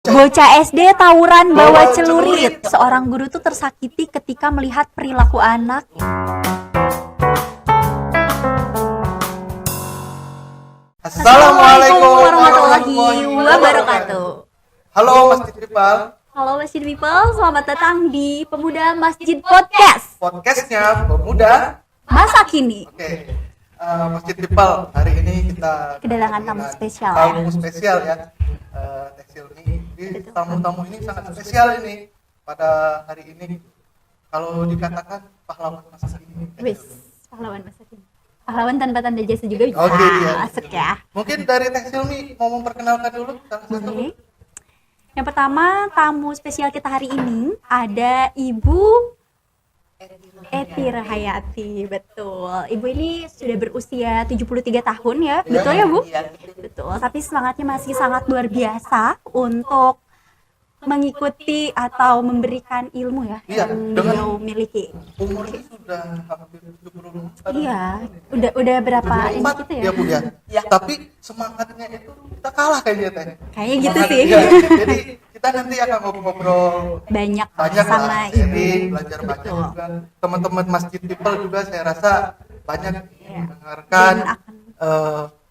Bocah SD tawuran bawa celurit. Seorang guru tuh tersakiti ketika melihat perilaku anak. Assalamualaikum warahmatullahi wabarakatuh. Halo Masjid People. Halo Masjid People, selamat datang di Pemuda Masjid Podcast. Podcastnya Pemuda Masa Kini. Oke. Masjid People, hari ini kita Kedatangan tamu spesial. Tamu spesial ya. Tekstil ini. Tamu-tamu ini sangat spesial ini pada hari ini. Kalau dikatakan pahlawan masa kini. Wis, pahlawan masa kini. Pahlawan tanpa tanda jasa juga bisa. Oke, iya. Masuk ya. Mungkin dari Tekstil nih mau memperkenalkan dulu salah satu. Oke. Yang pertama, tamu spesial kita hari ini ada Ibu Eti Rahayati. Betul. Ibu ini sudah berusia 73 tahun ya. Betul ya, Bu? Iya. Betul. Tapi semangatnya masih sangat luar biasa untuk mengikuti atau memberikan ilmu ya Iya, yang dengan beliau miliki. Umurnya sudah hampir 70. Iya. Udah berapa ini 74 gitu ya? ya Bu ya. Ya. Tapi semangatnya itu kita kalah kayaknya Teh. Kayaknya gitu Semangat, sih. ya. Jadi kita nanti akan ngobrol-ngobrol Banyak sama sama Ibu, Ibu. belajar banyak Betul. juga. Teman-teman Masjid People juga saya rasa banyak Iya. mendengarkan Dan akan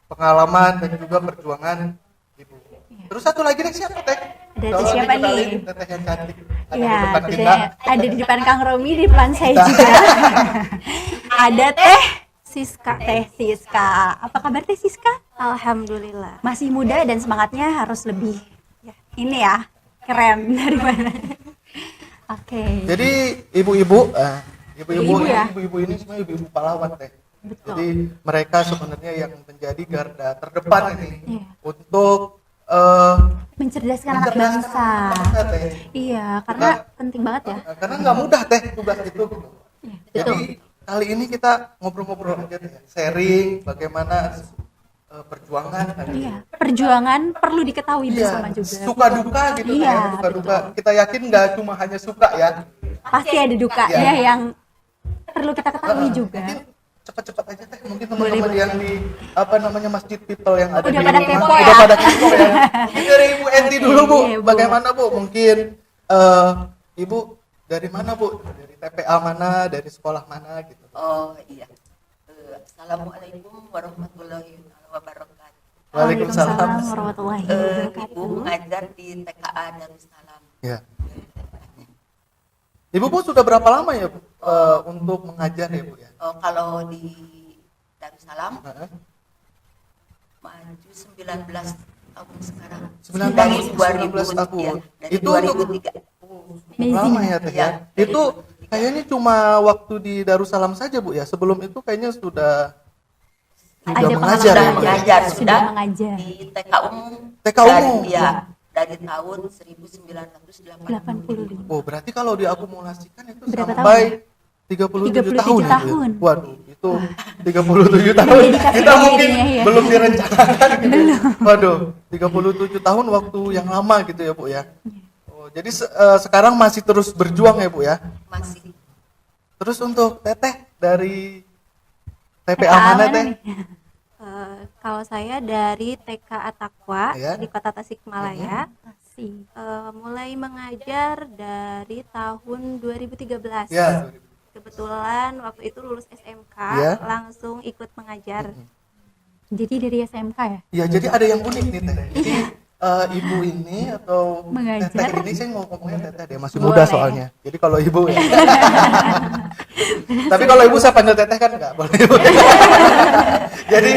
pengalaman dan juga perjuangan Ibu. Terus satu lagi nih siapa Teh? Ada Tolong siapa dikenalin, nih? Teteh yang cantik. Ada di Iya, depan betul. kita. Ada di depan Kang Romi, di depan saya juga. Ada Teh Siska. Apa kabar Teh Siska? Alhamdulillah. Masih muda dan semangatnya harus lebih ini ya, keren daripada. Oke. Jadi ibu-ibu Ibu-ibu ya? ibu-ibu ini semua ibu-ibu pahlawan Teh. Betul. Jadi mereka sebenarnya yang menjadi garda terdepan ini Iya. untuk Mencerdaskan anak mencerdaskan bangsa. anak bangsa, Teh. Iya, karena penting banget ya. Karena nggak mudah Teh tugas itu. Iya, Jadi betul. kali ini kita ngobrol-ngobrol aja Teh, sharing bagaimana perjuangan tadi. Iya, perjuangan perlu diketahui Iya, bersama juga. suka duka gitu Iya, ya, suka duka. Kita yakin nggak cuma hanya suka ya. Pasti ada dukanya Iya. yang perlu kita ketahui juga. Mungkin cepat-cepat aja Teh, mungkin Boleh, teman-teman boleh. yang di Masjid People yang ada Udah di pada rumah, kepo udah ya. pada kepo ya. Mungkin dari Ibu Enti dulu Bu, Iya, Bu. bagaimana Bu? Mungkin Ibu dari mana Bu? Dari TPA mana? Dari sekolah mana gitu? Oh iya. Assalamualaikum warahmatullahi wabarakatuh. Waalaikumsalam. warahmatullahi Ibu wabarakatuh. mengajar di TKA Darussalam. Ya. Ibu Bu sudah berapa lama ya Bu untuk mengajar ya Bu ya? Kalau di Darussalam Heeh. maju 19 tahun sekarang. 19 Dari 19 tahun. Ya, dari Itu 2003. Amazing. Lama ya Teh ya. Iya. Itu kayaknya cuma waktu di Darussalam saja Bu ya. Sebelum itu kayaknya sudah Ada mengajar ya, pengalaman Bu? mengajar, sudah sudah. mengajar. Di TK umum. TK dari, umum? Ya, dari tahun 1980. 85. Oh, berarti kalau diakumulasikan itu Berapa sampai 37 tahun. 37 ya, Bu, tahun. ya? Waduh, itu 37 tahun. Dedikasi Kita mungkin dirinya, ya. belum direncanakan gitu. Waduh, 37 tahun waktu yang lama gitu ya, Bu ya. Oh, jadi sekarang masih terus berjuang ya, Bu ya. Masih. Terus untuk Teteh dari TPA TPA mana mana Teh? nih? Kalau saya dari TK Atakwa Ya. di Kota Tasikmalaya, Si. mulai mengajar dari tahun 2013. Ya. Kebetulan waktu itu lulus SMK, Ya. langsung ikut mengajar. Jadi dari SMK ya? Ya, jadi ada yang unik nih Teh. Jadi ibu ini atau Mengajar. Teteh ini saya mau ngomongnya Teteh dia masih Boleh. muda soalnya. Jadi kalau ibu ya. Tapi kalau ibu saya panggil Teteh kan enggak boleh. Jadi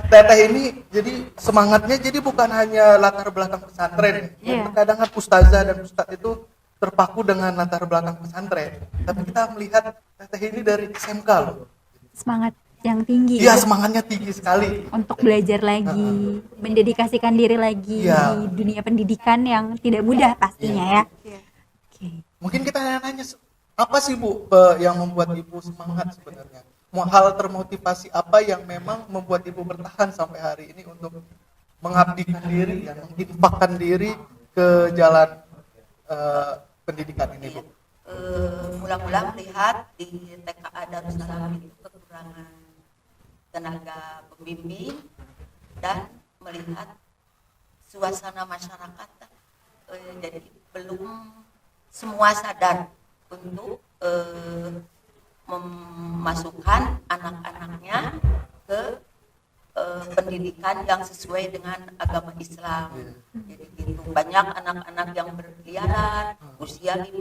Teteh ini jadi semangatnya jadi bukan hanya latar belakang pesantren. Iya. Terkadang kan ustazah dan ustadz itu terpaku dengan latar belakang pesantren. Tapi kita melihat Teteh ini dari SMK loh. Semangat yang tinggi Iya, ya, semangatnya tinggi sekali. untuk belajar lagi, mendedikasikan diri lagi Iya. di dunia pendidikan yang tidak mudah pastinya ya. Iya. Oke. Mungkin kita nanya apa sih Bu yang membuat Ibu semangat sebenarnya? Hal termotivasi apa yang memang membuat Ibu bertahan sampai hari ini untuk mengabdikan diri, yang menginfakkan diri ke jalan pendidikan ini Bu? Mula-mula melihat di TKA Darussalam itu kekurangan tenaga pembimbing dan melihat suasana masyarakat jadi belum semua sadar untuk memasukkan anak-anaknya ke pendidikan yang sesuai dengan agama Islam. Jadi gitu, banyak anak-anak yang berkeliaran usia 5-6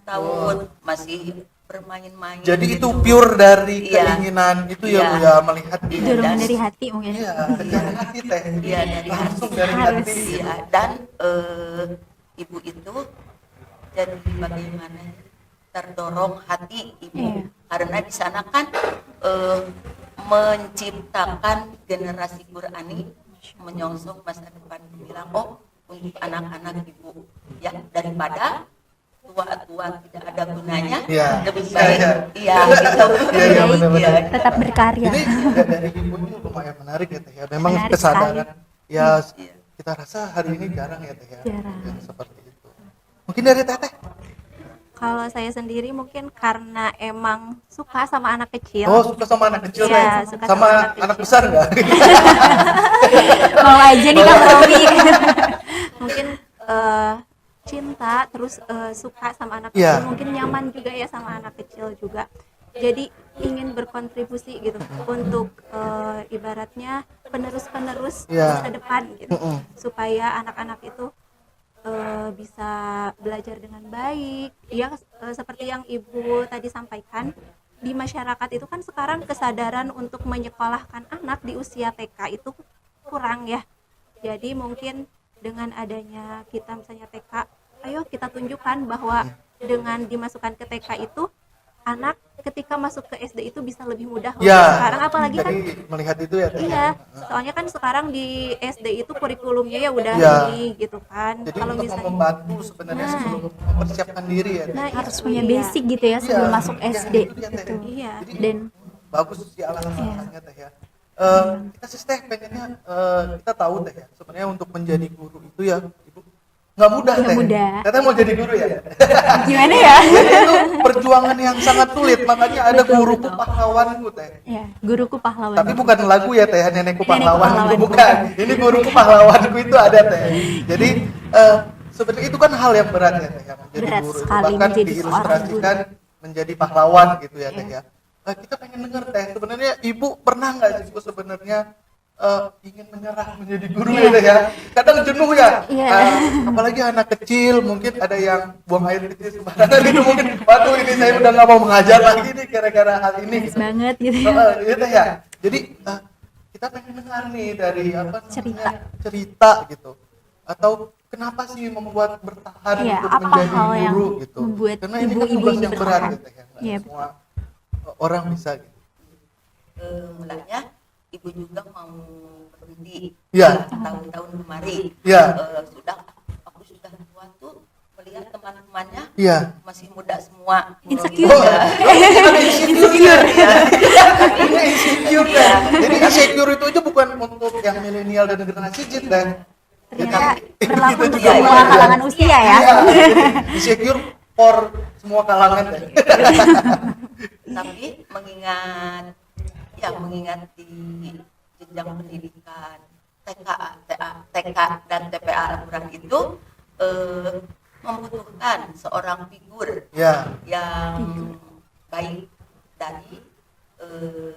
tahun masih bermain-main. Jadi itu gitu. pure dari Iya. keinginan itu Iya. ya Bu ya, melihat ini. Dorongan dari hati mungkin. Iya, dari hati teh. Iya, dari Langsung hati. dari Harus. hati. Iya, dan ibu itu jadi bagaimana terdorong hati ibu Iya. karena di sana kan menciptakan generasi Qurani menyongsong masa depan, bilang oh untuk anak-anak ibu ya, daripada tua-tua tidak ada gunanya, Iya. lebih baik Iya. iya gitu. Iya, iya, benar-benar. Iya. Tetap berkarya. Ini dari ibu ini lumayan menarik ya teh ya. Memang Menarik kesadaran ya Iya. kita rasa hari ini jarang ya teh ya. Jarang. Yang seperti itu. Mungkin dari teteh. Kalau saya sendiri mungkin karena emang suka sama anak kecil. Oh, suka sama anak kecil Iya, teh. suka Sama sama anak anak kecil. besar enggak? Mau aja nih Kang Romi. Mungkin cinta, terus suka sama anak Iya. kecil, mungkin nyaman juga ya sama anak kecil juga. Jadi ingin berkontribusi gitu untuk ibaratnya penerus-penerus Iya. masa depan gitu, Mm-mm. supaya anak-anak itu bisa belajar dengan baik. Ya seperti yang Ibu tadi sampaikan, di masyarakat itu kan sekarang kesadaran untuk menyekolahkan anak di usia TK itu kurang ya. Jadi mungkin dengan adanya kita misalnya TK, ayo kita tunjukkan bahwa dengan dimasukkan ke TK itu anak ketika masuk ke SD itu bisa lebih mudah loh. Ya. Sekarang apalagi kan Jadi melihat itu ya teh. iya, soalnya kan sekarang di SD itu kurikulumnya ya udah Iya. ini gitu kan. Jadi Kalau untuk misalnya membantu sebenarnya Nah. sebelum mempersiapkan diri ya. Teh. nah, Harus itu punya dia. basic gitu ya sebelum Iya, masuk iya, SD itu dia, Teh. gitu. Iya. Jadi Dan bagus sih alasan-alasannya teh ya. Kita sih teh pengennya kita tahu teh ya. Sebenarnya untuk menjadi guru itu ya ibu nggak mudah Nggak teh. mudah. Teteh mau jadi guru ya. gimana ya? Jadi itu perjuangan yang sangat sulit. Makanya ada Betul, guruku betul. pahlawanku teh. Ya, guruku pahlawan. Tapi bukan lagu ya teh, nenekku Nenekku pahlawanku pahlawanku. bukan. Ini guruku pahlawanku itu ada teh. Jadi sebenarnya itu kan hal yang berat ya teh ya, menjadi Berat guru itu sekali bahkan menjadi seorang diilustrasikan menjadi pahlawan gitu ya teh ya. Kita pengen dengar teh sebenarnya ibu pernah nggak sih ibu sebenarnya ingin menyerah menjadi guru ya teh ya. Kadang jenuh ya. Iya. Apalagi anak kecil mungkin ada yang buang air kecil sembarangan itu mungkin waduh ini saya udah nggak mau mengajar lagi nih gara-gara hal ini. Males banget gitu. Gitu ya. Jadi kita pengen dengar nih dari apa namanya, Cerita. cerita gitu. Atau kenapa sih membuat bertahan Iya, untuk apa menjadi hal yang guru gitu. membuat Karena ini kan ibu-ibu tugas ini yang berat bertahan. gitu ya. Nggak Iya, semua orang bisa gitu. Mulanya ibu juga mau berhenti Iya. tahun-tahun kemarin. Iya. Aku sudah tua tuh melihat teman-temannya Iya. masih muda semua. Insecure. Oh, insecure ya. Ini insecure ya. Jadi insecure itu aja bukan untuk yang milenial dan generasi Z dan Ternyata kita berlaku untuk juga semua wajar. kalangan usia ya. Iya, insecure for semua kalangan deh. Tapi mengingat di jenjang pendidikan TK dan TPA Al-Quran itu membutuhkan seorang figur Ya. yang baik dari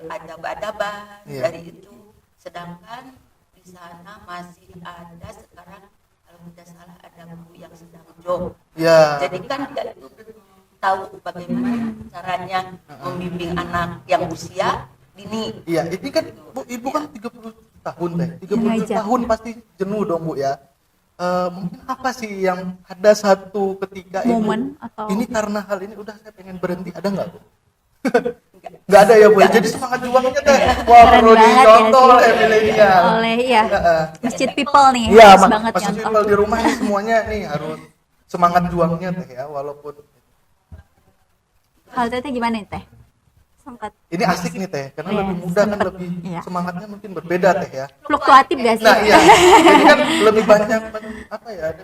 adab-adaban Iya. dari itu, sedangkan di sana masih ada sekarang kalau tidak salah ada guru yang sedang job. Ya. Jadi kan dia itu belum tahu bagaimana caranya membimbing anak yang usia dini. Iya, ini kan ibu kan 30 tahun deh. 30 Mengajar. tahun pasti jenuh dong Bu ya. Mungkin apa sih yang ada satu ketika Momen ibu atau- ini karena hal ini udah saya pengen berhenti, ada nggak Bu? Nggak ada ya Bu. Jadi semangat juangnya teh wah Keren perlu banget ya dicontoh sih. oleh milenial. Oleh ya. Heeh. Masjid people nih. Iya, harus banget masih nyontoh. people di rumah ini semuanya nih harus semangat juangnya teh ya, walaupun Kalau teteh gimana nih teh? sempat ini asik nih teh, karena Iya, lebih muda kan sempet. lebih Iya. semangatnya mungkin berbeda teh ya. Fluktuatif gak sih? Nah iya, jadi kan lebih banyak apa ya, ada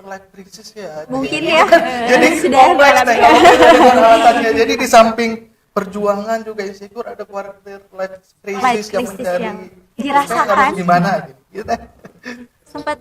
life crisis ya. Mungkin Jadi- ya. Jadi Sudah kompleks dalam- teh kalau dengan alasannya. Jadi di samping perjuangan juga insecure ada quarter life crisis Life yang crisis mencari yang saya dirasakan. harus gimana gitu. Gitu, teh.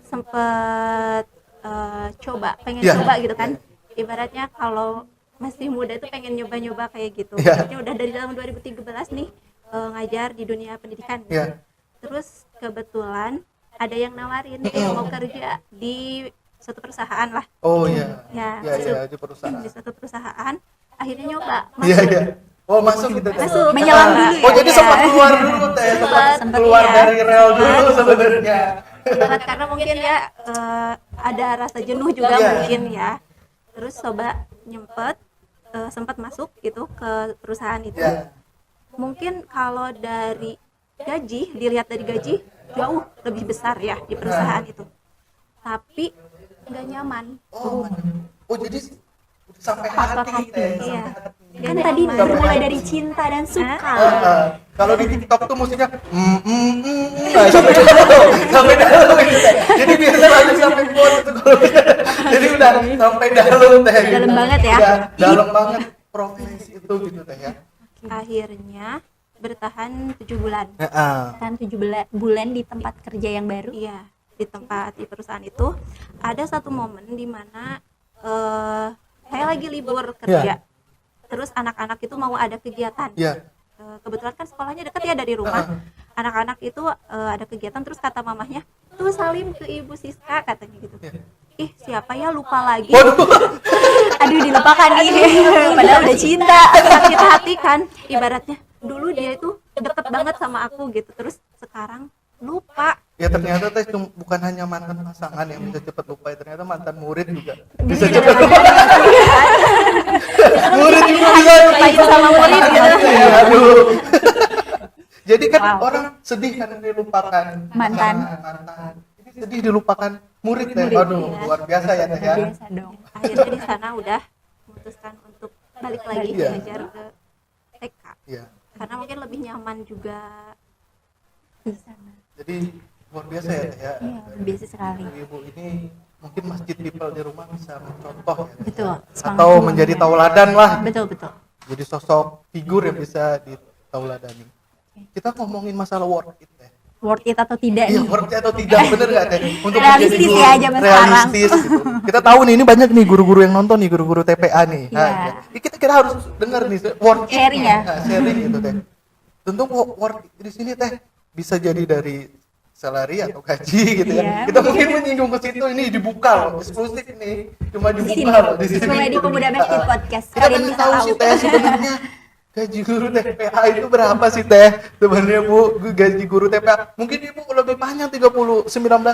sempat pengen Iya. coba gitu kan. Ibaratnya kalau masih muda itu pengen nyoba-nyoba kayak gitu. Iya. Ibaratnya udah dari tahun 2013 nih ngajar di dunia pendidikan. Iya. Terus kebetulan ada yang nawarin mau kerja di suatu perusahaan lah. Oh iya. Ya, Iya di perusahaan. di suatu perusahaan. Akhirnya nyoba Iya masuk. iya. Oh masuk gitu teh. Masuk. Menyelam Ah. dulu ya. Oh jadi Iya. sempat keluar dulu teh, sempat Sempat, keluar iya. dari rel dulu sebenarnya. Banget karena mungkin ya ada rasa jenuh juga Iya. mungkin ya. Terus coba nyempet sempat masuk gitu ke perusahaan itu. Iya. Mungkin kalau dari gaji, dilihat dari gaji jauh lebih besar ya di perusahaan itu. Tapi nggak nyaman. Oh jadi sampai Faktor hati hati. teh. Iya. Kan Nggak tadi nyaman. bermulai dari cinta dan suka. Kalau di TikTok tuh musiknya nah, sampai dalam, sampai dalam gitu teh. Jadi biasa langsung sampai pot itu kalau jadi udah sampai dalam teh. gitu. Dalam banget ya. Udah dalam banget profesi itu gitu teh ya. Akhirnya bertahan 7 bulan. Kan 7 bulan di tempat kerja yang baru. Iya, di perusahaan itu ada satu momen di mana saya lagi libur kerja. Terus anak-anak itu mau ada kegiatan. Iya. Kebetulan kan sekolahnya dekat ya dari rumah. Anak-anak itu ada kegiatan, terus kata mamahnya, tuh salim ke Ibu Siska katanya gitu. Ih siapa ya, lupa lagi. Aduh dilupakan nih. Padahal udah cinta. Sakit hati kan, ibaratnya dulu dia itu deket banget sama aku gitu, terus sekarang lupa. Ya ternyata teh bukan hanya mantan pasangan yang bisa cepat lupa, ternyata mantan murid juga bisa cepat lupa. Murid juga bisa Lupain sama murid gitu. Ya, aduh. Jadi kan orang sedih karena dilupakan Mantan. mantan. Ini sedih dilupakan murid teh. Murid, Aduh, iya. luar biasa ya teh ya. Biasa dong. Akhirnya di sana udah memutuskan untuk balik lagi Iya. belajar ke TK, Iya. karena mungkin lebih nyaman juga. Di sana. Jadi luar biasa ya teh ya. Iya, luar biasa sekali. Ibu ini mungkin masjid people di rumah bisa mencontoh ya, Teh, Betul. ya. Semangat Atau juga. menjadi tauladan lah. Betul betul. Jadi sosok figur yang bisa ditauladani. Kita ngomongin masalah worth it teh. Worth it atau tidak Iya, nih? worth it atau tidak, bener gak teh? Untuk Realistis menjadi guru, ya, zaman sekarang. realistis gitu. Kita tahu nih, ini banyak nih guru-guru yang nonton nih, guru-guru TPA nih. Iya. Kita harus dengar nih, worth it. Sharing ya? Nah, sharing gitu teh. Tentu worth it di sini teh bisa jadi dari salary atau gaji gitu ya. Iya. Kita mungkin menyinggung ke situ, ini dibuka loh, eksklusif nih. Cuma Di sini. dibuka loh di sini. Cuma di Pemuda Masjid Podcast. Kita Kalian pengen bisa tahu tahu. sih teh sebenarnya gaji guru TPA itu berapa sih teh sebenarnya Bu? Gaji guru TPA mungkin Ibu lebih panjang 19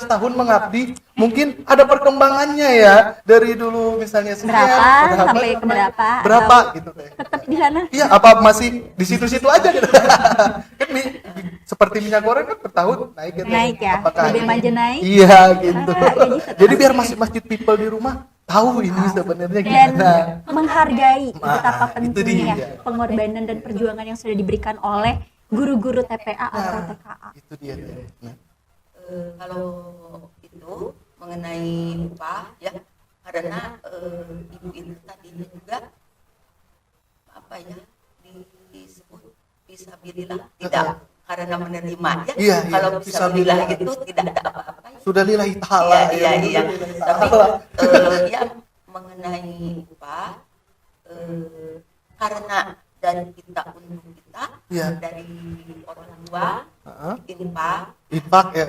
tahun mengabdi, mungkin ada perkembangannya ya dari dulu misalnya sekian, Berapa sampai ke berapa, atau gitu teh. Tetap di sana. Iya, apa masih di situ-situ aja gitu. Kan seperti minyak goreng kan per tahun naik gitu. Naik ya. Apakah BBM aja naik. Iya gitu. gaji tetap. Jadi biar masjid people di rumah tahu ini sebenarnya Dan gimana. menghargai Ah, betapa itu pentingnya dia. pengorbanan dan perjuangan yang sudah diberikan oleh guru-guru TPA atau TKA. Itu dia. Teh. Nah. Kalau itu mengenai upah ya, karena ibu itu tadinya juga apa ya disebut fisabilillah tidak karena menerima ya. Iya, Kalau fisabilillah. fisabilillah itu tidak ada apa-apa ya. Sudah lillahi ta'ala Iya, iya. Lillahi Tapi ta'ala. ya mengenai upah karena dari kita untuk kita, Iya. dari orang tua, Heeh. infak ya.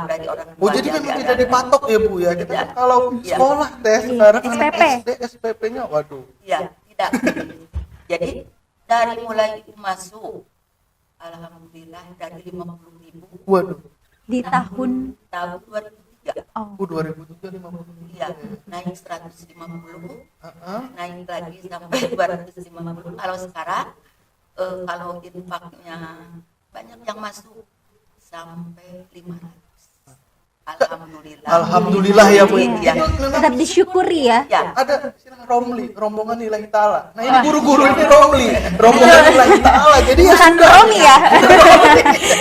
dari orang tua. Oh jadi memang tidak dipatok ya Bu ya. Kita Tidak. kalau Iya. sekolah teh sekarang anak SPP. SD SPP-nya waduh. Ya, tidak. Jadi dari mulai itu masuk, alhamdulillah dari 50.000 Waduh. Di tahun tahun 2003, oh, 2007 50. ya naik 150, Heeh. naik lagi sampai 250. Kalau sekarang kalau infaknya banyak yang masuk sampai 500. Alhamdulillah. Alhamdulillah ya Bu. Iya. Itu memang tetap disyukuri ya. Ya, ada istilah romli, rombongan nilai ta'ala. Nah ini guru-guru ini romli, rombongan nilai ta'ala. Jadi ya Bukan sudah. Romi ya.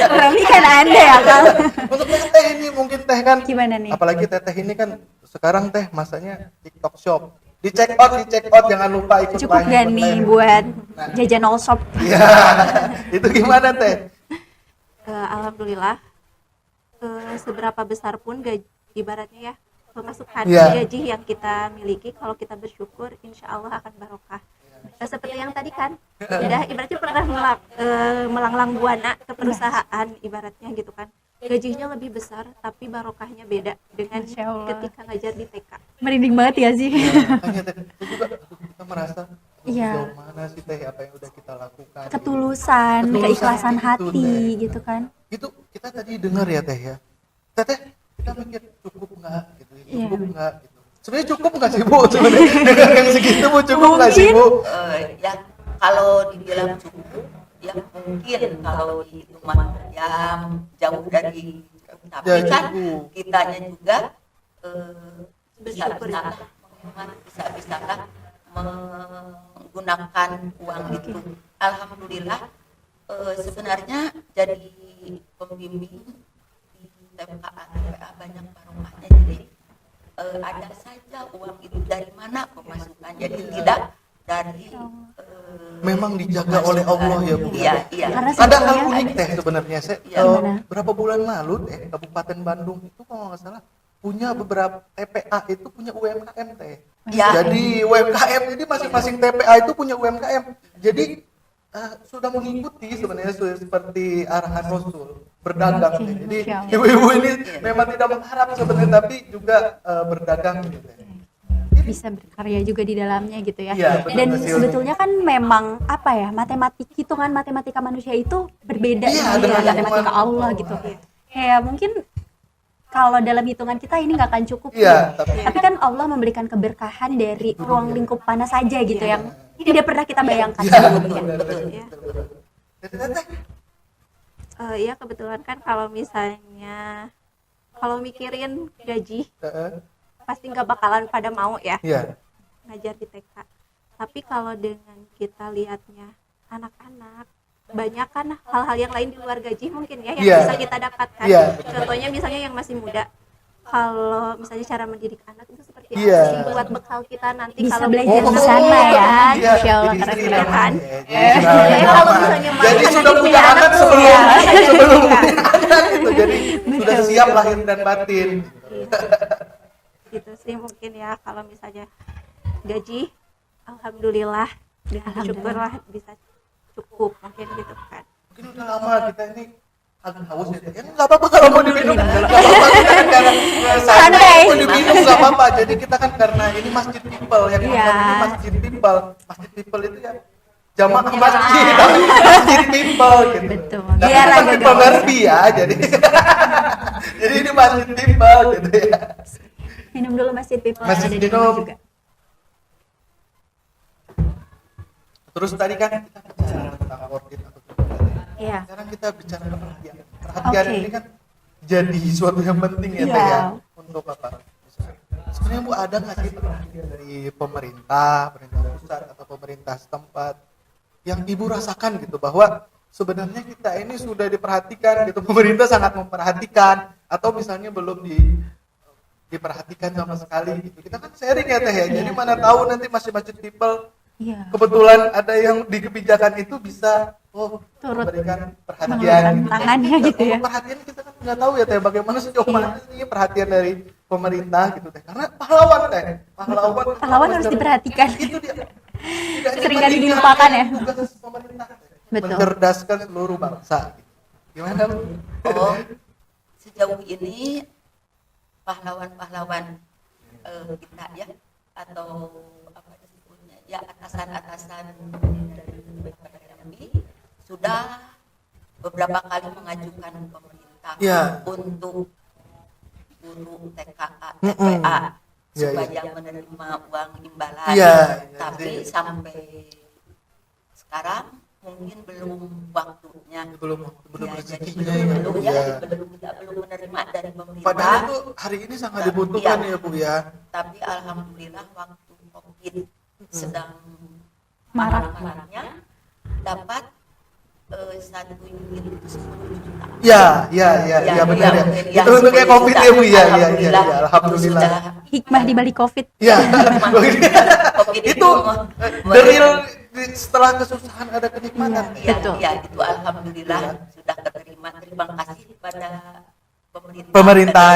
Romi kan Anda ya Kang. Untuk teh ini mungkin teh kan. Gimana nih? Apalagi teteh ini kan sekarang teh masanya TikTok shop. Di check out jangan lupa ikut Cukup live, gak ikut nih live. buat Nah. jajan all shop? Iya. Itu gimana teh? Alhamdulillah seberapa besar pun gaji, ibaratnya ya pemasukan Iya. gaji yang kita miliki. Kalau kita bersyukur, insya Allah akan barokah. Seperti yang tadi kan, udah ibaratnya pernah melanglang buana ke perusahaan, ibaratnya gitu kan. Gajinya lebih besar, tapi barokahnya beda dengan Insya Allah. ketika ngajar di TK. Merinding banget ya sih. Makanya teh itu juga kita merasa Iya. sejauh mana sih teh apa yang udah kita lakukan gitu. Ketulusan, keikhlasan itu, hati Teh. gitu kan. Itu kita tadi dengar ya teh ya, teteh kita mikir cukup nggak gitu ya, Iya. cukup nggak gitu. Sebenarnya cukup nggak sih bu sebenarnya dengan yang segitu bu cukup nggak sih bu? Ya kalau dibilang cukup ya mungkin kalau dihitung jam jauh dari cukup. Tapi Ya, kan cukup. kitanya juga bisa-bisa menghemat, bisa-bisa menggunakan uang itu. Alhamdulillah sebenarnya jadi pembimbing di TPA banyak barokahnya, jadi ada saja uang itu dari mana pemasukan, jadi tidak dari Memang dijaga oleh Allah ya bu. Iya, iya. Karena Ada hal sebetulnya unik teh sebenarnya saya Iya. Gimana? berapa bulan lalu Kabupaten Bandung itu kalau nggak salah punya beberapa TPA itu punya UMKM teh. Ya. Jadi UMKM ini masing-masing TPA itu punya UMKM. Jadi sudah mengikuti sebenarnya seperti arahan Rasul berdagang teh. Jadi Masya Allah. ibu-ibu ini memang tidak mengharap sebenarnya tapi juga berdagang gitu teh. Bisa berkarya juga di dalamnya gitu ya. Iya, benar, Dan betul. sebetulnya kan memang apa ya, hitungan matematika manusia itu berbeda Iya, dengan dengan matematika hitungan Allah gitu. Kayak mungkin kalau dalam hitungan kita ini nggak akan cukup. Iya, Tapi kan Allah memberikan keberkahan dari ruang lingkup mana saja gitu yang tidak pernah kita bayangkan. Iya, sebelumnya. betul. Ya. Jadi teteh Ya kebetulan kan kalau misalnya kalau mikirin gaji pasti nggak bakalan pada mau ya Iya. ngajar di TK. Tapi kalau dengan kita lihatnya anak-anak, banyak kan hal-hal yang lain di luar gaji mungkin ya yang Iya. bisa kita dapatkan. Iya, betul. Contohnya misalnya yang masih muda, kalau misalnya cara mendidik anak itu seperti Iya. apa sih buat bekal kita nanti Bisa kalau belajar belajar di sana ya. Iya, Masya Allah, jadi keren istri banget. ramah. kan? Jadi istri Jadi ramah. kalau misalnya mau Jadi anak sudah punya punya anak anak tuh, sebelum ya. sebelum Iya. punya anak gitu. Jadi sudah siap lahir dan batin. Gitu sih mungkin ya kalau misalnya gaji alhamdulillah dengan syukurlah bisa cukup mungkin gitu kan. Mungkin udah lama kita ini agak haus ya. Ya nggak apa-apa kalau mau diminum. Nggak apa-apa kita kan karena Santai. mau diminum nggak apa-apa. Jadi kita kan karena ini masjid people yang Iya. ini masjid people. Masjid people itu ya jamaah masjid, tapi masjid people gitu. Betul. Nah, Biar kita agak people gaul. ngerti ya. Jadi ini masjid people gitu ya. Minum dulu masjid people Masjid yang ada di minum. rumah juga. Terus tadi kan kita bicara tentang audit atau Iya. sekarang kita bicara perhatian. Perhatian Oke. ini kan jadi suatu yang penting ya, Teh Iya. ya. Untuk apa? Sebenarnya Bu ada nggak sih perhatian dari pemerintah pusat atau pemerintah setempat yang Ibu rasakan gitu bahwa sebenarnya kita ini sudah diperhatikan gitu, pemerintah sangat memperhatikan atau misalnya belum diperhatikan sama sekali gitu. Kita kan sharing ya Teh ya. Jadi mana tahu nanti masjid-masjid people Iya. kebetulan ada yang di kebijakan itu bisa Turut memberikan perhatian mengulurkan gitu. tangannya gitu ya. Perhatian kita kan nggak tahu ya Teh bagaimana sejauh mana ini perhatian dari pemerintah gitu Teh. Karena pahlawan Teh. Pahlawan harus diperhatikan. Itu dia. Tidak Seringkali meninggalkan dilupakan ya. Tugas pemerintah. Teh. Betul. Mencerdaskan seluruh bangsa. Gimana Bu? Oh, sejauh ini pahlawan-pahlawan kita ya atau apa disebutnya ya atasan-atasan dari Bapak Jambi sudah beberapa kali mengajukan pemerintah Ya. untuk guru TKA, Mm-mm. TPA Ya, supaya menerima uang imbalan. Ya, ya, Tapi jadi- sampai sekarang mungkin belum waktunya. Belum Ya, jadi rezekinya ya. belum Bu, ya, ya. belum menerima dari pemerintah. Padahal itu hari ini sangat dibutuhkan Iya. ya Bu ya. Tapi alhamdulillah waktu COVID sedang Marak. marak-maraknya dapat 1 unit itu 10 juta. Ya benar ya. Itu untuknya COVID ya Bu ya. Alhamdulillah. Hikmah di balik Covid. Ya. COVID Itu setelah kesusahan ada kenikmatan. Iya. Ya, Betul. ya, itu alhamdulillah sudah keterima. Terima kasih kepada pemerintah. Pemerintah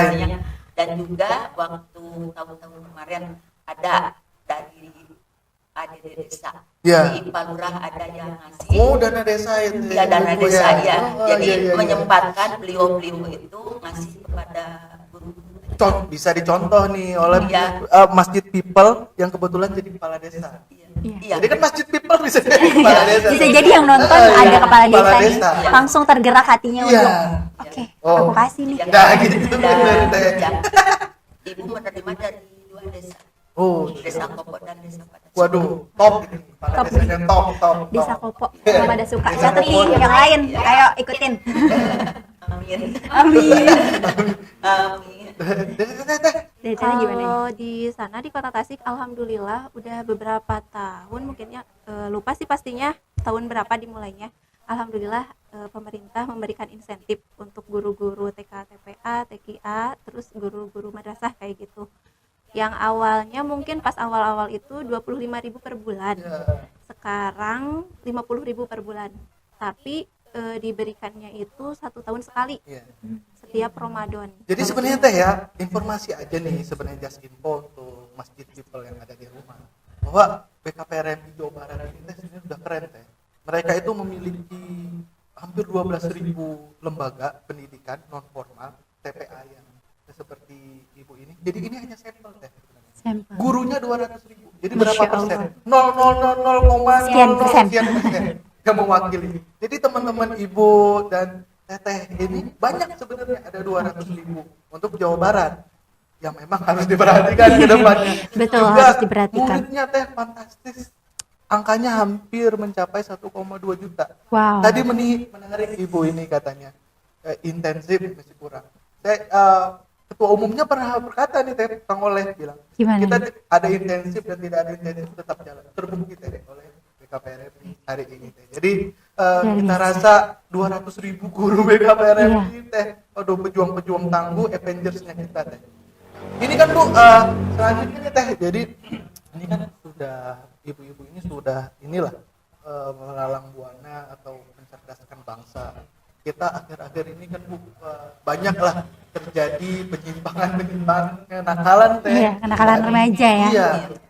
dan dan juga waktu tahun-tahun kemarin ada dari ADD desa Ya. di Palurah ada yang ngasih. Oh, dana desa itu. Ya, dana Ibu, desa ya. Oh, Jadi iya, iya, iya. menyempatkan beliau-beliau itu ngasih kepada guru-guru. Bisa dicontoh nih oleh Iya. Masjid People yang kebetulan jadi kepala desa. Iya. Jadi kan Masjid People bisa jadi kepala desa. Bisa jadi yang nonton Iya, ada kepala desa nih, desa. langsung tergerak hatinya Iya. untuk oke, Oh. aku kasih nih. Yang Nah, gitu. dan, ya, Ibu menerima dari 2 desa. Oh, Desa Kopo dan Desa Padas. waduh, top ini. Kepala Top. desanya top. Desa Kopo, Iya. pada suka. Desa Catat nih Kopo. yang lain, ayo ikutin. Amin. Amin. Amin. Dari sana gimana nih? Kalau di sana di Kota Tasik, alhamdulillah udah beberapa tahun, mungkinnya lupa sih pastinya tahun berapa dimulainya. Alhamdulillah pemerintah memberikan insentif untuk guru-guru TK, TPA, TKA, terus guru-guru madrasah kayak gitu. Yang awalnya mungkin pas awal-awal itu 25.000 per bulan. Sekarang 50.000 per bulan. Tapi diberikannya itu 1 tahun sekali Iya. setiap Ramadan. Jadi sebenarnya teh ya, informasi aja nih sebenarnya just info untuk Masjid People yang ada di rumah. Bahwa BKPRMI Jawa Barat ini teh sebenarnya sudah keren teh. Mereka itu memiliki hampir 12.000 lembaga pendidikan non formal TPA yang seperti ibu ini. Jadi ini hanya sampel teh. Sampel. Gurunya 200.000. Jadi Masya berapa Allah. persen? 0,000 Sekian persen. yang mewakili. Jadi teman-teman ibu dan teteh ini banyak sebenarnya, ada 200.000 untuk Jawa Barat yang memang harus diperhatikan ke depannya. Betul, Juga harus diperhatikan. muridnya teh fantastis. Angkanya hampir mencapai 1,2 juta. Wow. Tadi menarik ibu ini katanya intensif masih kurang. Saya ketua umumnya pernah berkata nih teh, Kang Oleh bilang, Gimana kita nih? ada intensif dan tidak ada intensif tetap jalan. Terbukti teh oleh BKPRMI hari ini teh. Jadi kita rasa 200.000 guru BKPRMI teh, aduh pejuang-pejuang tangguh, Avengersnya kita teh. Ini kan Bu, selanjutnya nih teh, jadi ini kan sudah ibu-ibu ini sudah inilah melalang buana atau mencerdaskan bangsa. Kita akhir-akhir ini kan Bu, banyaklah terjadi penyimpangan, kenakalan teh. Iya, kenakalan remaja ya. Iya,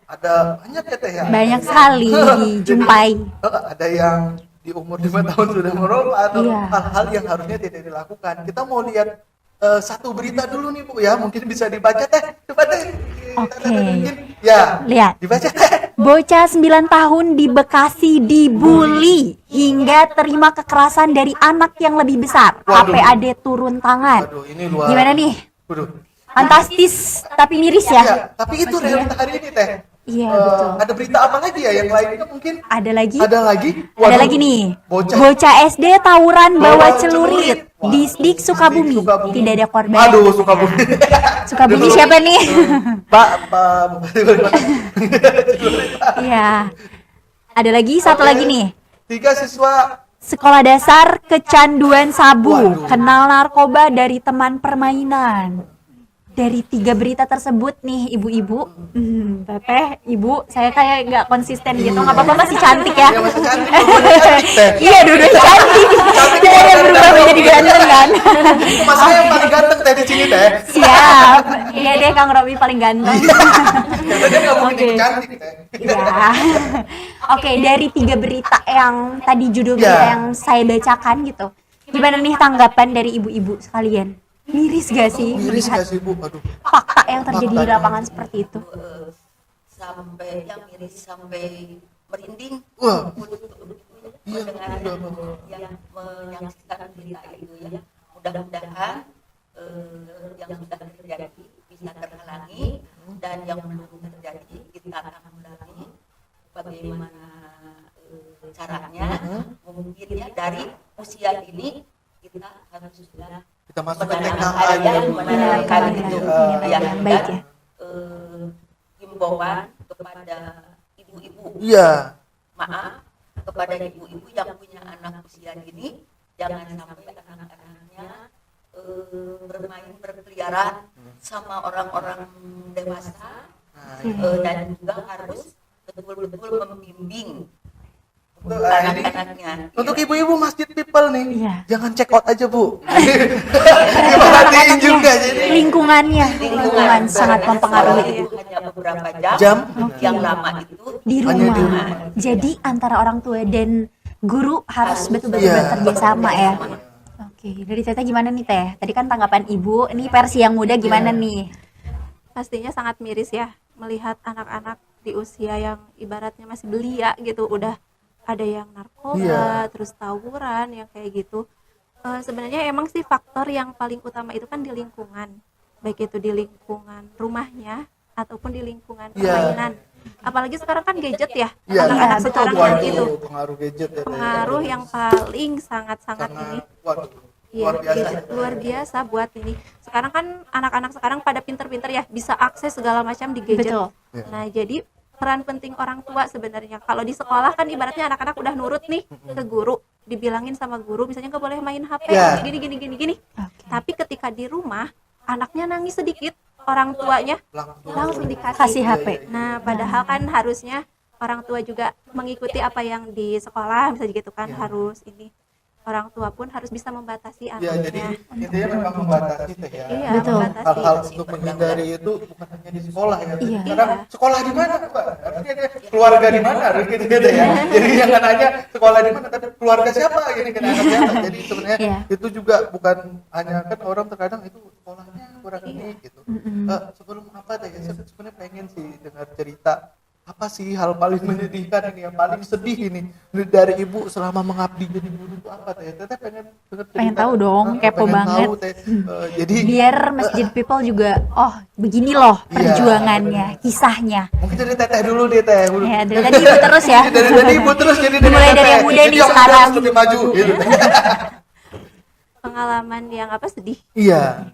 ada banyak ya teh ya. Banyak sekali dijumpai. Ada yang di umur 5 tahun sudah merokok atau Iya. hal-hal yang harusnya tidak dilakukan. Kita mau lihat satu berita dulu nih Bu ya, mungkin bisa dibaca teh. Coba teh. Oke. Mungkin ya. Lihat. Dibaca teh. Bocah 9 tahun di Bekasi dibully hingga terima kekerasan dari anak yang lebih besar. Waduh. HPAD turun tangan. Waduh, ini luar. Gimana nih? Waduh. Fantastis tapi miris Iya, ya. tapi itu realita hari ini teh. Iya, betul. Ada berita apa lagi ya yang lainnya mungkin? Ada lagi? Ada lagi? Ada Waduh. lagi nih. Bocah. Bocah SD tawuran bawa Bawa celurit Wah, di Sdik Sukabumi. Tidak ada korban. Aduh, Sukabumi. Sukabumi Aduh. siapa nih? Pak Bupati Wali Kota. Iya. Ada lagi satu lagi nih. 3 siswa Sekolah dasar kecanduan sabu, Waduh. kenal narkoba dari teman permainan. Dari 3 berita tersebut nih ibu-ibu, Teteh, ibu, saya kayak nggak konsisten gitu, nggak apa-apa masih cantik ya. Iya, masih cantik, dua-duanya cantik, Teh. Iya, dua-duanya cantik. Tidak ada yang berubah menjadi ganteng kan? Mas saya yang paling ganteng teh di sini teh. Siap, iya deh Kang Robi paling ganteng. Karena dia nggak mungkin Oke. ikut cantik teh. Ya. Oke, dari 3 berita yang tadi judul Ya. berita yang saya bacakan gitu. Gimana nih tanggapan dari ibu-ibu sekalian? Miris gak sih Miris melihat gak sih Bu? Aduh. fakta yang terjadi di lapangan seperti itu? Sampai yang miris sampai merinding. Wah. Iya, Mendengar udah. yang menyaksikan berita itu ya. Mudah-mudahan yang sudah terjadi bisa terhalangi dan yang belum terjadi kita akan ulangi bagaimana caranya. Mungkin ya dari usia ini kita harus sudah Kita masuk ke TKA menanamkan ya. menanamkan itu ya, Baik dan, ya. himbauan kepada ibu-ibu, Iya. maaf kepada ibu-ibu yang punya anak usia dini, jangan sampai anak-anaknya bermain berkeliaran sama orang-orang dewasa, Nah, dan juga harus betul-betul membimbing Untuk, ini, anak-anaknya. untuk ibu-ibu masjid people nih, Iya. jangan check out aja Bu. Diperhatiin juga jadi. Lingkungannya, lingkungan sangat Karena mempengaruhi sekolah itu hanya beberapa jam, Jam? yang lama itu di Hanya di rumah. Jadi antara orang tua dan guru harus betul-betul Iya. bekerja sama ya. Oke, dari Teteh gimana nih Teh? Tadi kan tanggapan Ibu, ini versi yang muda gimana nih? Pastinya sangat miris ya melihat anak-anak di usia yang ibaratnya masih belia gitu, udah ada yang narkoba, Iya. terus tawuran yang kayak gitu. Sebenarnya emang sih faktor yang paling utama itu kan di lingkungan, baik itu di lingkungan rumahnya ataupun di lingkungan Iya. permainan. Apalagi sekarang kan gadget ya, Iya, anak-anak betul, sekarang betul. kan itu pengaruh gadget ya. Teh. pengaruh yang paling sangat-sangat Sangat, ini. waduh, Iya, luar biasa. gadget luar biasa buat ini. Sekarang kan anak-anak sekarang pada pinter-pinter ya, bisa akses segala macam di gadget. Betul. Iya. Nah, jadi peran penting orang tua sebenarnya. Kalau di sekolah kan ibaratnya anak-anak udah nurut nih ke guru, dibilangin sama guru misalnya nggak boleh main HP, Iya. gini. Tapi ketika di rumah, anaknya nangis sedikit, orang tuanya langsung dikasih. Kasih HP. Nah, padahal kan harusnya orang tua juga mengikuti apa yang di sekolah, misalnya gitu kan, harus ini. Orang tua pun harus bisa membatasi Ya, jadi anaknya. intinya memang membatasi Teh ya. Iya, Betul. membatasi. Hal-hal untuk menghindari itu bukan hanya di sekolah ya. Iya. Sekarang sekolah di mana Pak? Harusnya dia keluarga di mana harus gitu ya. Jadi jangan hanya sekolah di mana tapi keluarga siapa gini kan anak siapa. Jadi sebenarnya Iya. itu juga bukan hanya kan orang terkadang itu sekolahnya kurang ini gitu. Sebelum apa Teh ya, saya sebenarnya pengen sih dengar cerita apa sih hal paling menyedihkan ini yang paling sedih ini dari ibu selama mengabdi jadi guru itu apa Teh? Teteh pengen dengar cerita. Pengen tahu dong, kepo pengen banget. tahu, Teh. Jadi Biar masjid people juga, oh begini loh Iya. perjuangannya, kisahnya. mungkin dari Teteh dulu deh Teh. Ya, dari tadi Ibu terus ya. dari tadi ibu terus jadi Mulai dari yang muda Jadi nih yang muda sekarang. harus lebih maju gitu. Pengalaman yang apa sedih. Iya.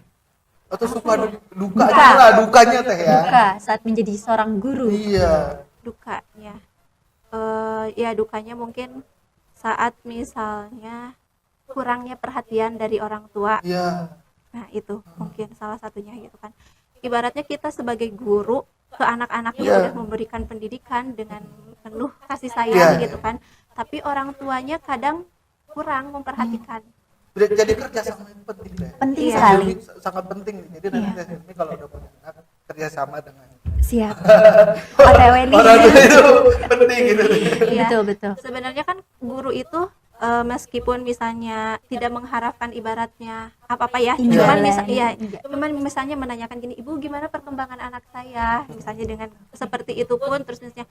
Atau suka Duka. dukanya Teh ya. Duka saat menjadi seorang guru. Iya. Dukanya ya dukanya mungkin saat misalnya kurangnya perhatian dari orang tua. Iya. Nah itu mungkin salah satunya gitu kan, ibaratnya kita sebagai guru ke anak-anaknya Iya. udah memberikan pendidikan dengan penuh kasih sayang Iya. gitu kan, tapi orang tuanya kadang kurang memperhatikan. Jadi kerjasama yang penting Teh. Penting Iya. sekali. Ini sangat penting nih. Jadi nanti Iya. Teh ini kalau udah punya anak kerjasama dengan Siap. OTW nih. orang tua itu penting gitu. Iya. Betul, betul. Sebenarnya kan guru itu meskipun misalnya tidak mengharapkan ibaratnya apa-apa ya, Imbalan. cuman misalnya menanyakan gini, ibu gimana perkembangan anak saya, misalnya dengan seperti itu pun, terus misalnya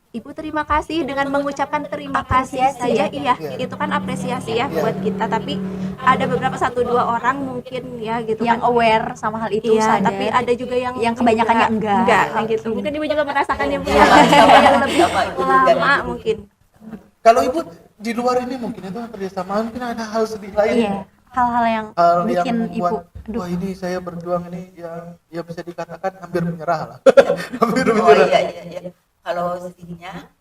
ibu terima kasih dengan mengucapkan terima kasih Apresiasi saja, ya. iya itu kan apresiasi ya buat kita, tapi ada beberapa 1-2 orang mungkin ya gitu Yang kan. aware sama hal itu Iya, sadar. tapi ada juga yang kebanyakannya enggak. nah gitu. Mungkin ibu juga merasakannya Bu, Iya, yang lebih sama ibu juga. lama mungkin. Kalau ibu di luar ini mungkin itu kerjasama mungkin ada hal sedih lain. Iya, hal-hal yang Hal bikin yang ibu membuat aduh. wah ini saya berjuang ini ya bisa dikatakan hampir menyerah lah. hampir Oh menyerah. iya. Kalau sedihnya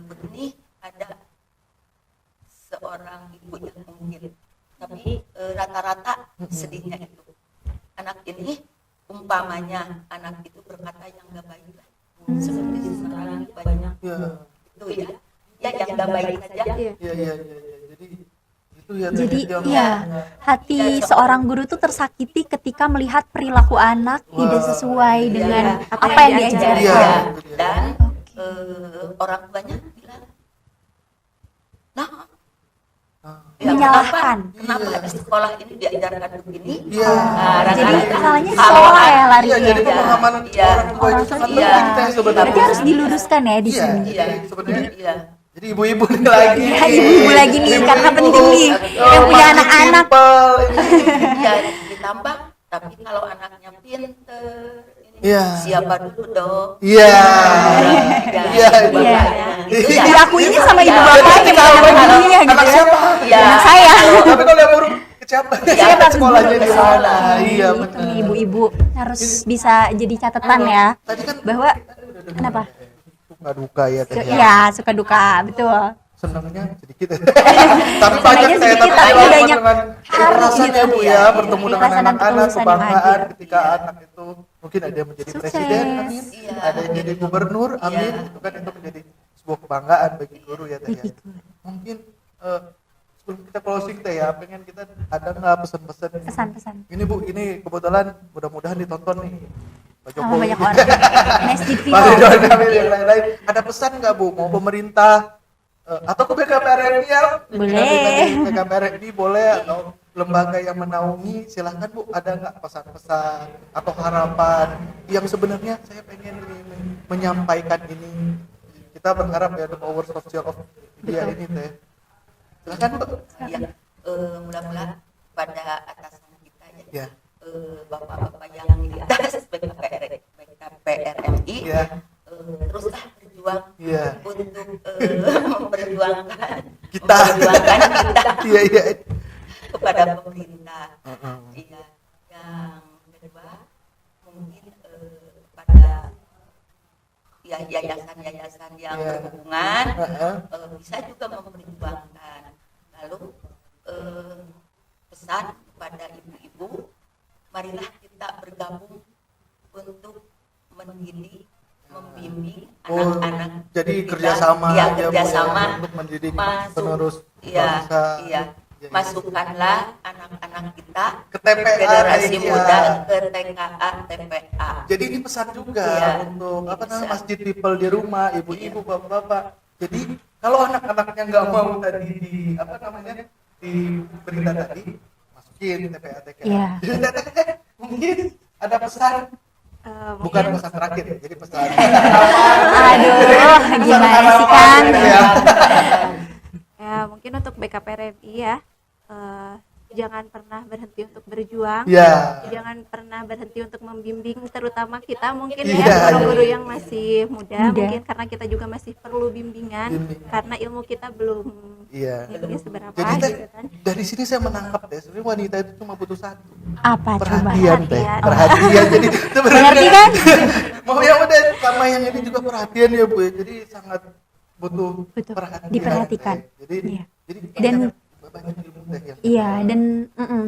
begini, ada seorang ibu yang mungkin, tapi rata-rata sedihnya itu anak ini umpamanya anak itu berkata yang gak baik lah. Seperti sekarang banyak Iya. itu ya yang gak baik saja. Iya. Iya. Jadi itu ya Teh, Jadi yang- iya, hati seorang guru tuh tersakiti ketika melihat perilaku anak tidak Wah. sesuai Iya, dengan iya. apa yang diajarkan. Iya. Dan orang tuanya bilang, nah Ah. ya, Menyalahkan. kenapa Iya. di sekolah ini diajarkan begini? Iya. Jadi rata-rata salahnya di kalau sekolah ya Iya, larinya. jadi pemahaman Iya. orang tua itu sangat Iya. penting Teh sebenarnya. Berarti harus diluruskan ya di Iya, sini. Iya, jadi sebenarnya iya. jadi ibu-ibu nih lagi. Iya, ibu-ibu lagi nih, karena penting nih, yang punya masih anak-anak. simpel ini. Ya, ditambah, tapi kalau anaknya pinter, ini Iya. siapa dulu dong? Iya. Iya. Iya. Itu ya. Diakuinnya sama ibu Iya. bapaknya Jadi bukan sama kalau gurunya gitu anak ya. siapa? Iya. Anak saya. Tapi kalau yang buruk siapa? Siapa Sekolahnya di mana? sekolah. Iya Itu benar. nih ibu-ibu harus bisa jadi catatan ya Tadi kan bahwa kenapa? suka duka ya Teh. ya. Ya suka duka betul. Senangnya sedikit ya. Tapi banyak Senangnya saya sedikit, tapi tapi dilakukan banyak dengan haru kekerasan gitu. ya Bu ya, bertemu dengan Keikhlasan dan anak-anak, ketulusan yang kebanggaan hadir. ketika anak itu mungkin ada yang menjadi Sukses. presiden, amin. Iya. Ada yang jadi gubernur, amin. Iya. Itu kan itu menjadi sebuah kebanggaan bagi guru ya Teh ya. Bagi guru. Mungkin sebelum kita closing Teh ya, pengen kita ada nggak pesan-pesan nih? Pesan-pesan Ini Bu, ini kebetulan mudah-mudahan ditonton nih Pak sama Jokowi. banyak orang. Masjid Pak Vivo. Ridwan Kamil yang lain-lain. Ada pesan nggak Bu? Mau pemerintah atau ke BKPRRI ya? Boleh. BKPRRI boleh atau lembaga yang menaungi, silahkan Bu. Ada nggak pesan-pesan atau harapan yang sebenarnya saya pengen menyampaikan ini? Kita berharap ya the power social of media ini Teh. Silahkan Bu. Ya, mula-mula pada atasan kita ya, Ya. bapak-bapak yang di atas BKPRRI, Ya. teruslah berjuang Iya. untuk memperjuangkan Kita. kita Iya, iya. kepada pemerintah. Heeh. Iya. Yang kedua mungkin pada ya yayasan-yayasan yang Iya. berhubungan Heeh. bisa juga memperjuangkan. Lalu pesan kepada ibu-ibu, marilah kita bergabung untuk mendidik, membimbing Oh, anak-anak jadi kita. kerjasama Iya, aja, Bu, ya, kerjasama untuk mendidik masuk, penerus iya, bangsa. iya. Ya, Masukkanlah anak-anak kita ke TPA generasi ya. muda ke TKA TPA. Jadi ini pesan juga Iya, untuk apa namanya bisa. masjid people di rumah, ibu-ibu, bapak-bapak. Jadi kalau anak-anaknya nggak mau tadi di apa namanya di berita tadi, masukin TPA TKA. Iya. Jadi Teteh, mungkin ada pesan, bukan Mungkin pesan terakhir ya, jadi pesan. aduh gimana sih kan Ya. Ya, mungkin untuk BKPRRI ya, jangan pernah berhenti untuk berjuang. Ya. Jangan pernah berhenti untuk membimbing, terutama kita mungkin Iya, ya guru-guru iya. yang masih muda, Muda. mungkin karena kita juga masih perlu bimbingan, Bimbingan. karena ilmu kita belum Iya. ini seberapa Jadi Teh, gitu kan. dari sini saya menangkap deh, sebenarnya wanita itu cuma butuh satu. apa coba Perhatian Teh, Perhatian. perhatian. Jadi sebenarnya Mengerti kan? mau yang udah sama yang ini juga perhatian ya Bu ya. Jadi sangat butuh Betul, perhatian. diperhatikan. Teh. Jadi Iya. jadi Dan- banyak ilmu Teh yang iya dan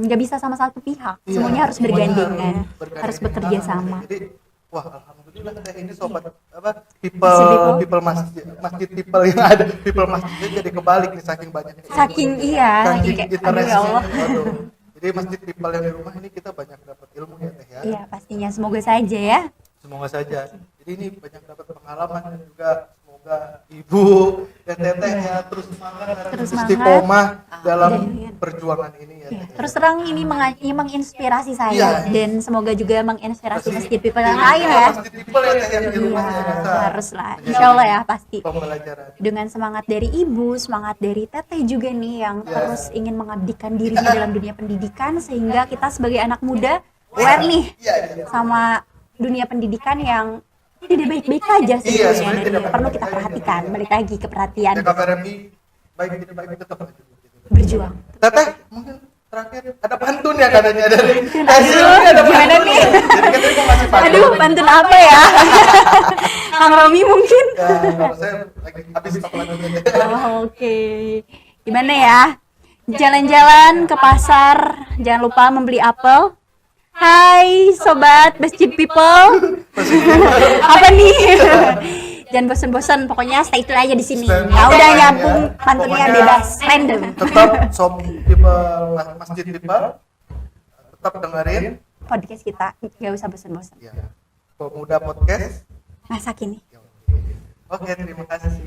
nggak bisa sama satu pihak, Iya, semuanya harus semuanya bergandengan, bergandengan harus bekerja tangan. sama. Jadi wah alhamdulillah Teh ini sobat apa People. people masjid people yang ada people masjid jadi kebalik nih saking banyaknya. Saking iya, saking kayak aduh interestnya. ya Allah. Waduh. Jadi masjid people yang di rumah ini kita banyak dapat ilmu ya Teh ya. Iya pastinya, semoga saja ya. Semoga saja. Jadi ini banyak dapat pengalaman dan juga semoga ibu dan teteh ya terus semangat dan Terus istiqomah dalam Dan- perjuangan ini ya. Iya, Teh. terus terang ini menginspirasi saya Iya. dan semoga juga menginspirasi Pasti- masjid people yang lain ya. Masjid people ya Teh yang di rumah Iya, ya bisa harus lah. menjadi Insya Allah ya pasti. Pembelajaran. Dengan semangat dari ibu, semangat dari teteh juga nih yang Iya. terus ingin mengabdikan dirinya dalam dunia pendidikan sehingga kita sebagai anak muda aware nih Iya, iya. sama dunia pendidikan yang tidak baik-baik aja Iya, sebetulnya sebenarnya dan tidak perlu baik-baik kita aja. perhatikan. Balik lagi ke perhatian, TKPRMI baik tidak baik tetap aja. berjuang. Teteh mungkin terakhir ada pantun ya katanya dari Aduh, ada gimana pantun. nih? Jadi katanya mau ngasih pantun. Aduh, pantun apa ya? Kang Romi mungkin? Ya, kalau saya lagi habis stok lanjutnya. Oh, oke. Gimana ya? Jalan-jalan ke pasar, jangan lupa membeli apel. Hai sobat masjid people. Apa nih? Jangan bosan-bosan, pokoknya stay tune aja di sini. Stand- Ya udah ya. nyambung pantunnya Pokoknya bebas, random. Tetap sob people masjid people tetap dengerin Podcast kita gak usah bosan-bosan. ya. Pemuda podcast. Masa kini. Oke, terima kasih.